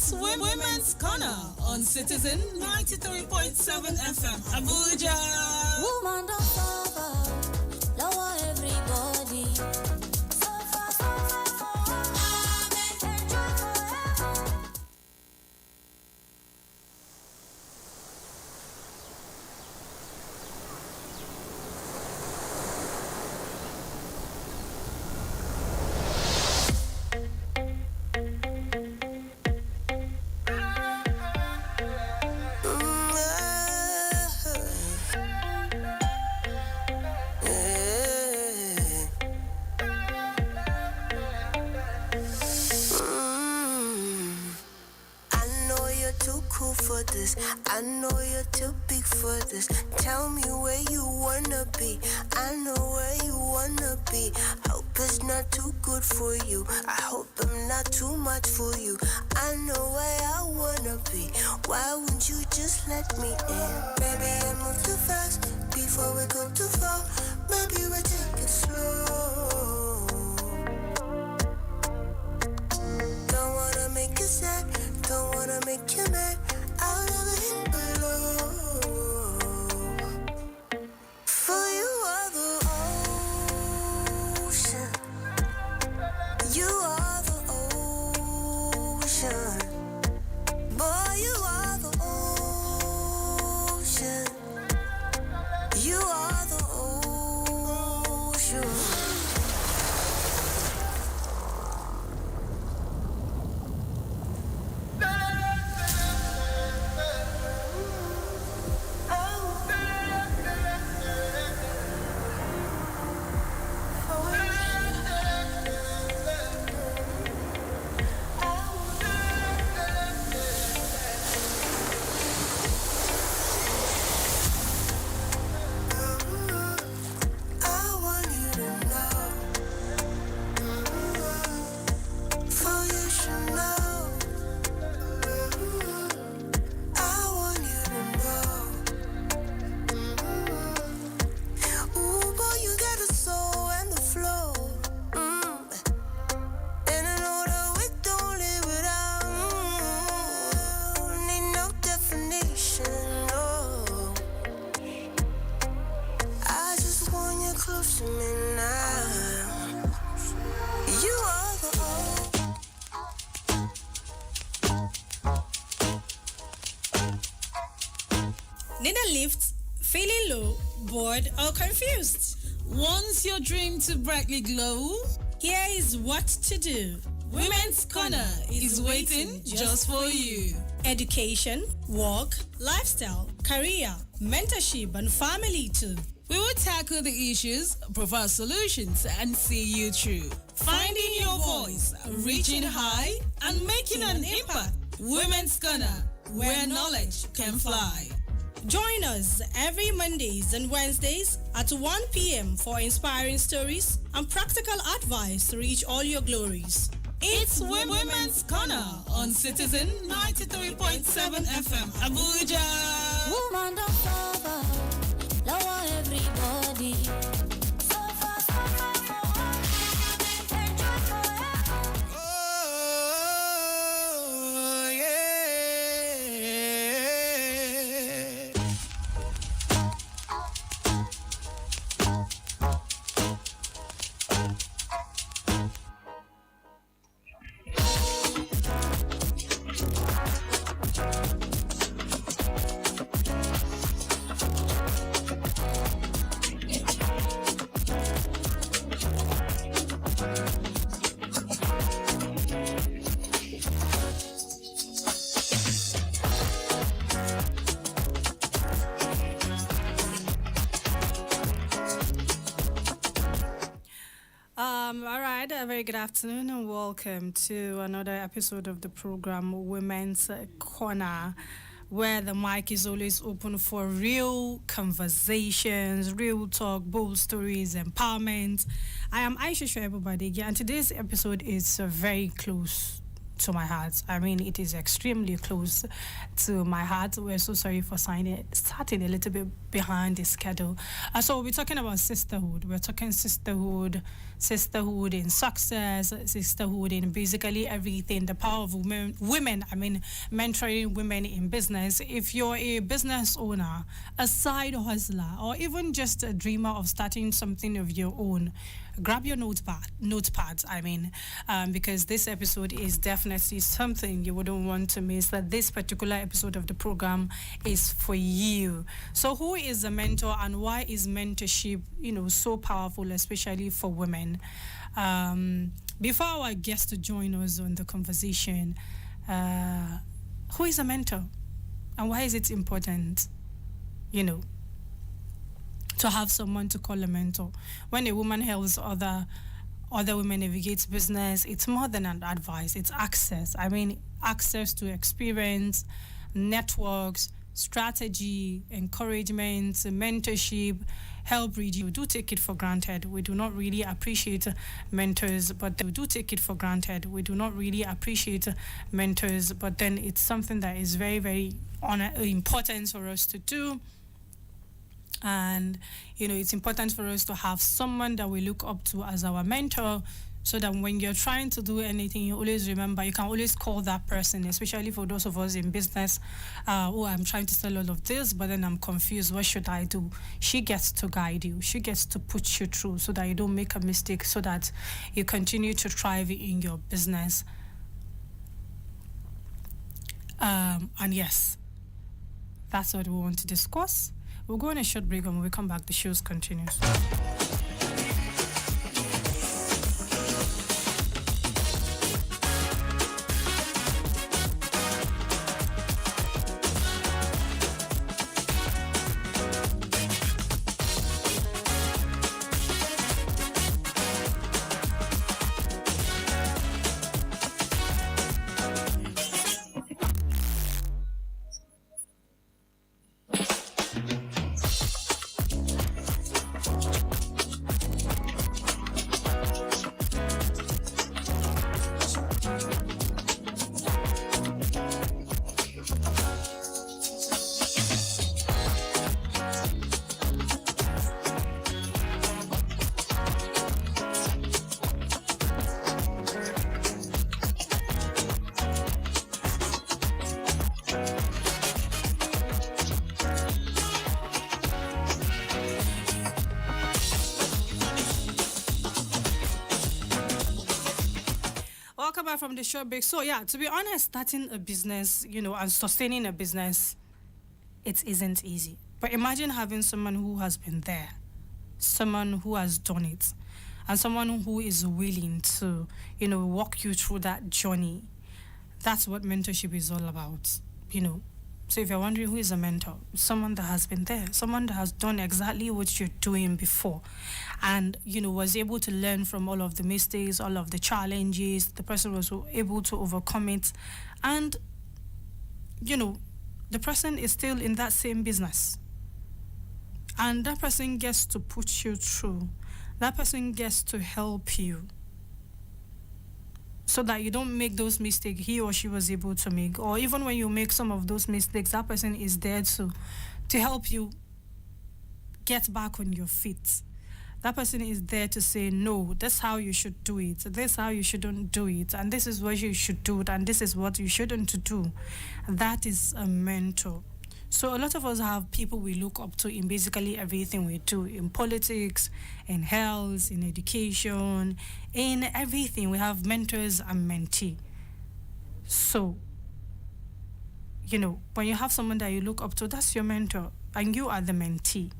It's Women's Corner on Citizen 93.7 FM, Abuja. Woman don't suffer, lower everybody. Suffer, suffer, suffer. Enjoy forever. I know you're too big for this. Tell me where you wanna be. I know where you wanna be. Hope it's not too good for you. I hope I'm not too much for you. I know where I wanna be. Why wouldn't you just let me in? Maybe I move too fast before we go too far. Maybe we take it slow. Don't wanna make you sad. Don't wanna make you mad. I'll never hit below. For you are the ocean. You are the ocean. Boy, you are the ocean. You are the ocean. Need a lift? Feeling low, bored, or confused? Want your dream to brightly glow? Here is what to do. Women's Corner is waiting just for you. Education, work, lifestyle, career, mentorship, and family too. We will tackle the issues, provide solutions, and see you through. Finding your voice, reaching high, and making an impact. Women's Corner, where knowledge can fly. Join us every Mondays and Wednesdays at 1 p.m. for inspiring stories and practical advice to reach all your glories. It's Women's Corner on Citizen 93.7 FM, Abuja. Woman don't suffer, lower everybody. Suffer, suffer, suffer. Enjoy forever. Oh, yeah. All right, a very good afternoon and welcome to another episode of the program Women's Corner, where the mic is always open for real conversations, real talk, bold stories, empowerment. I am Aisha Shoaib Badegi, and today's episode is very close to my heart. I mean, it is extremely close to my heart. We're so sorry for starting a little bit behind the schedule. So we're talking about sisterhood. We're talking sisterhood in success, sisterhood in basically everything. The power of women. I mean, mentoring women in business. If you're a business owner, a side hustler, or even just a dreamer of starting something of your own, grab your notepads. I mean, because this episode is definitely something you wouldn't want to miss. That this particular episode of the program is for you. So, who is a mentor, and why is mentorship, so powerful, especially for women? Before our guest to join us on the conversation, who is a mentor, and why is it important? To have someone to call a mentor. When a woman helps other women navigate business, it's more than an advice, it's access. I mean, access to experience, networks, strategy, encouragement, mentorship, help read. We do take it for granted. We do not really appreciate mentors, but we do take it for granted. We do not really appreciate mentors, but then it's something that is very, very important for us to do. And, it's important for us to have someone that we look up to as our mentor, so that when you're trying to do anything, you always remember, you can always call that person, especially for those of us in business. I'm trying to sell all of this, but then I'm confused. What should I do? She gets to guide you. She gets to put you through so that you don't make a mistake, so that you continue to thrive in your business. And yes, that's what we want to discuss. We'll go on a short break, and when we come back, the show continues. From the short break. So yeah, to be honest, starting a business, and sustaining a business, it isn't easy. But imagine having someone who has been there, someone who has done it, and someone who is willing to, walk you through that journey. That's what mentorship is all about, So if you're wondering who is a mentor, someone that has been there, someone that has done exactly what you're doing before, and, was able to learn from all of the mistakes, all of the challenges. The person was able to overcome it. And, the person is still in that same business. And that person gets to put you through. That person gets to help you, so that you don't make those mistakes he or she was able to make. Or even when you make some of those mistakes, that person is there to help you get back on your feet. That person is there to say, no, that's how you should do it. This is how you shouldn't do it. And this is what you should do. And this is what you shouldn't do. That is a mentor. So a lot of us have people we look up to in basically everything we do, in politics, in health, in education, in everything. We have mentors and mentee. So, when you have someone that you look up to, that's your mentor, and you are the mentee.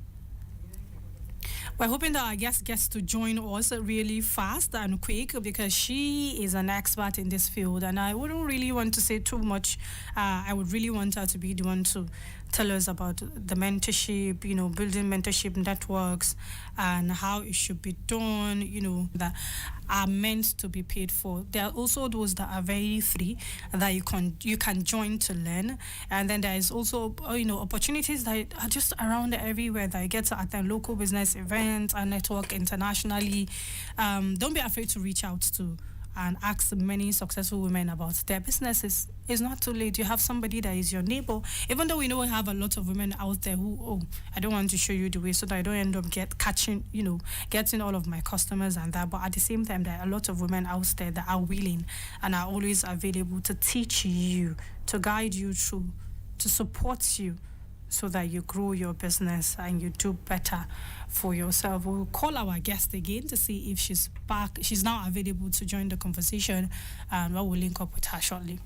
We're hoping that our guest gets to join us really fast and quick, because she is an expert in this field, and I wouldn't really want to say too much. I would really want her to be the one to tell us about the mentorship, building mentorship networks and how it should be done, that are meant to be paid for. There are also those that are very free that you can join to learn. And then there is also, opportunities that are just around everywhere that you get to attend local business events and network internationally. Don't be afraid to reach out to and ask many successful women about their businesses. It's not too late. You have somebody that is your neighbor. Even though we know we have a lot of women out there who, oh, I don't want to show you the way so that I don't end up getting all of my customers and that. But at the same time, there are a lot of women out there that are willing and are always available to teach you, to guide you through, to support you, so that you grow your business and you do better for yourself. We'll call our guest again to see if she's back. She's now available to join the conversation, and we'll link up with her shortly.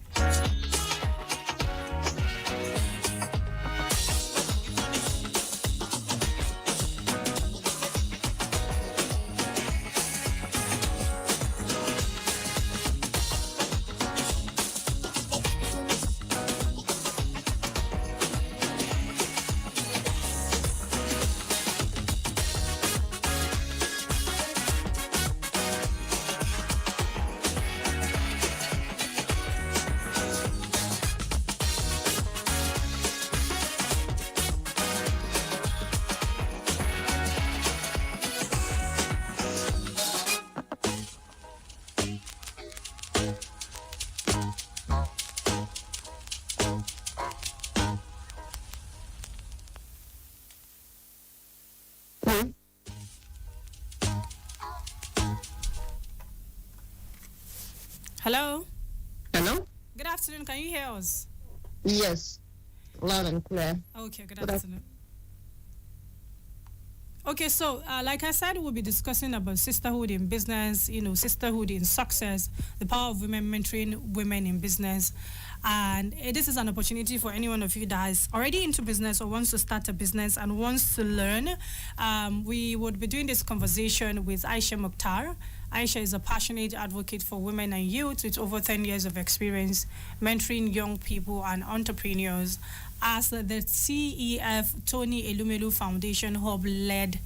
Hello. Hello? Good afternoon. Can you hear us? Yes, loud and clear. Okay, good afternoon. Okay, so like I said, we'll be discussing about sisterhood in business, sisterhood in success, the power of women mentoring women in business. And this is an opportunity for any one of you that is already into business or wants to start a business and wants to learn. We would be doing this conversation with Aisha Mukhtar. Aisha is a passionate advocate for women and youth with over 10 years of experience mentoring young people and entrepreneurs as the CEF Tony Elumelu Foundation Hub led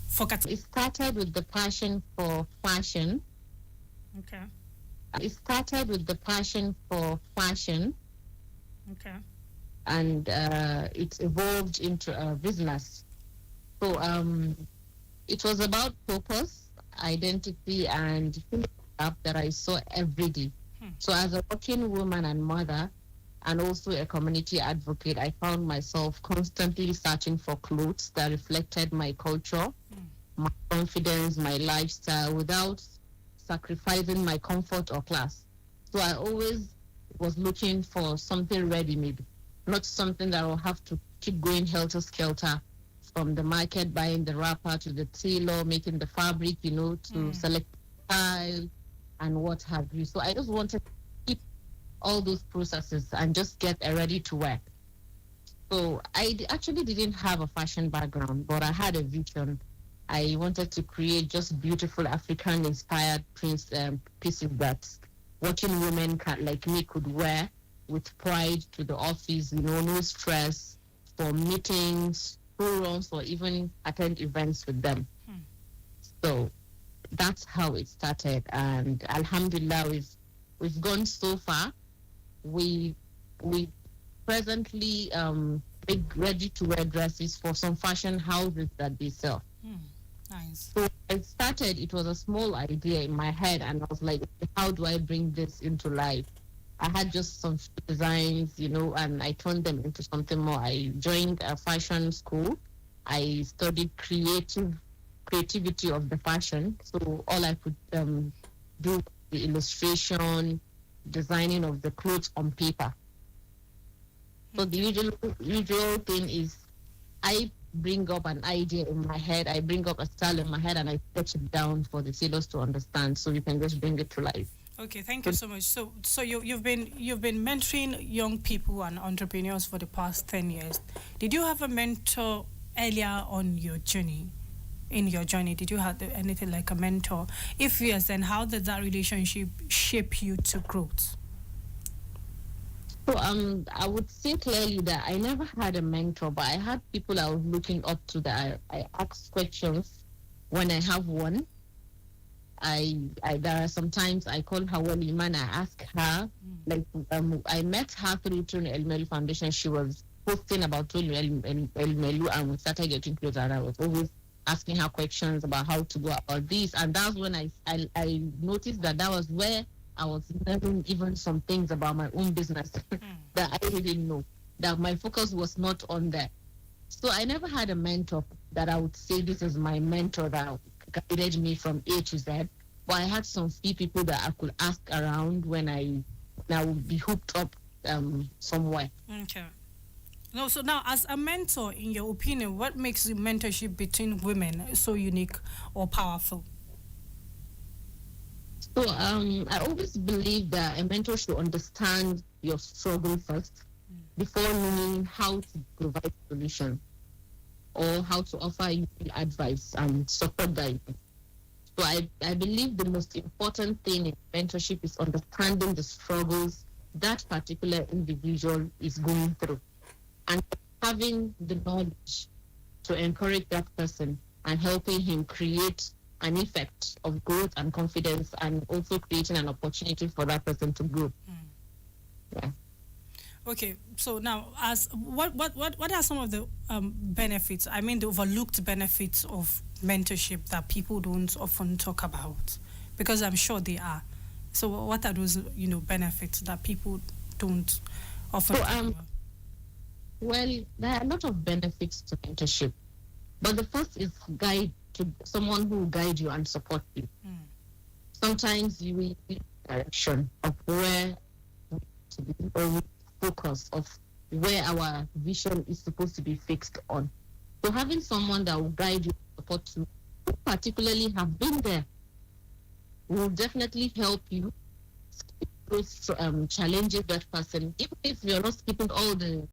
for It started with the passion for fashion. Okay. It started with the passion for fashion. Okay. And it evolved into a business. So it was about purpose, identity, and up that I saw every day. So as a working woman and mother, and also a community advocate, I found myself constantly searching for clothes that reflected my culture, my confidence, my lifestyle, without sacrificing my comfort or class. So I always was looking for something ready-made, not something that I'll have to keep going helter-skelter from the market, buying the wrapper, to the tailor, making the fabric, to select style and what have you. So I just wanted to keep all those processes and just get ready to wear. So I actually didn't have a fashion background, but I had a vision. I wanted to create just beautiful African-inspired pieces that working women like me could wear with pride to the office, no stress for meetings, forums, or even attend events with them. So that's how it started, and alhamdulillah, we've gone so far. We presently make ready-to-wear dresses for some fashion houses that they sell. Nice. So it was a small idea in my head, and I was like, how do I bring this into life? I had just some designs, and I turned them into something more. I joined a fashion school. I studied creativity of the fashion. So all I could do the illustration, designing of the clothes on paper. So the usual thing is I bring up an idea in my head, I bring up a style in my head, and I sketch it down for the sailors to understand, so we can just bring it to life. Okay, thank you so much. So you've been mentoring young people and entrepreneurs for the past 10 years. Did you have a mentor earlier on your journey? In your journey, did you have anything like a mentor? If yes, then how did that relationship shape you to growth? So I would say clearly that I never had a mentor, but I had people I was looking up to that I asked questions when I have one. There are sometimes I call her Iman, I ask her, I met her through Tony Elumelu Foundation. She was posting about Tony Elumelu, and we started getting closer, and I was always asking her questions about how to go about this. And that's when I noticed that was where I was learning even some things about my own business that I didn't know, that my focus was not on that. So I never had a mentor that I would say this is my mentor that guided me from A to Z. But I had some few people that I could ask around when I would be hooked up somewhere. Okay. No, so now as a mentor, in your opinion, what makes the mentorship between women so unique or powerful? So I always believe that a mentor should understand your struggle first before knowing how to provide solution or how to offer you advice and support that. So I believe the most important thing in mentorship is understanding the struggles that particular individual is going through and having the knowledge to encourage that person and helping him create an effect of growth and confidence, and also creating an opportunity for that person to grow. Yeah. Okay, so now, as what are some of the benefits? I mean, the overlooked benefits of mentorship that people don't often talk about, because I'm sure they are. So, what are those benefits that people don't often talk about? Well, there are a lot of benefits to mentorship, but the first is guide to someone who will guide you and support you. Sometimes you will need direction of where to be, or focus of where our vision is supposed to be fixed on. So having someone that will guide you, support you, who particularly have been there, will definitely help you skip those challenges that person, even if you're not skipping all the